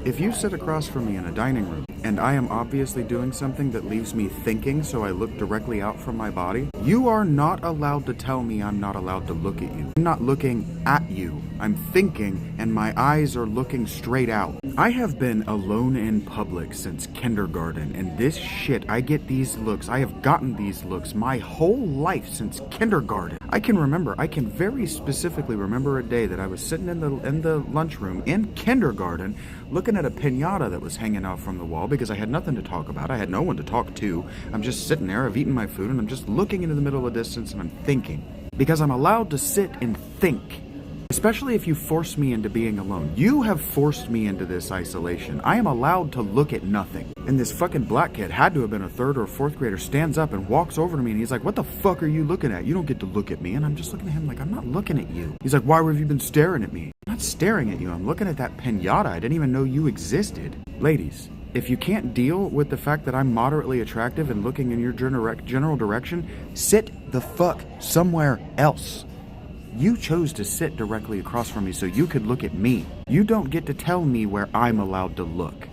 If you sit across from me in a dining room and I am obviously doing something that leaves me thinking, so I look directly out from my body, you are not allowed to tell me I'm not allowed to look at you. I'm not looking at you. I'm thinking and my eyes are looking straight out. I have been alone in public since kindergarten, and this shit, I get these looks. I have gotten these looks my whole life since kindergarten. I can very specifically remember a day that I was sitting in the lunchroom in kindergarten looking at a piñata that was hanging out from the wall because I had nothing to talk about. I had no one to talk to. I'm just sitting there, I've eaten my food, and I'm just looking into the middle of the distance and I'm thinking. Because I'm allowed to sit and think. Especially if you force me into being alone. You have forced me into this isolation. I am allowed to look at nothing. And this fucking black kid, had to have been a 3rd or 4th grader, stands up and walks over to me and he's like, "What the fuck are you looking at? You don't get to look at me." And I'm just looking at him like, "I'm not looking at you." He's like, "Why have you been staring at me?" I'm not staring at you. I'm looking at that piñata. I didn't even know you existed. Ladies, if you can't deal with the fact that I'm moderately attractive and looking in your general direction, sit the fuck somewhere else. You chose to sit directly across from me so you could look at me. You don't get to tell me where I'm allowed to look.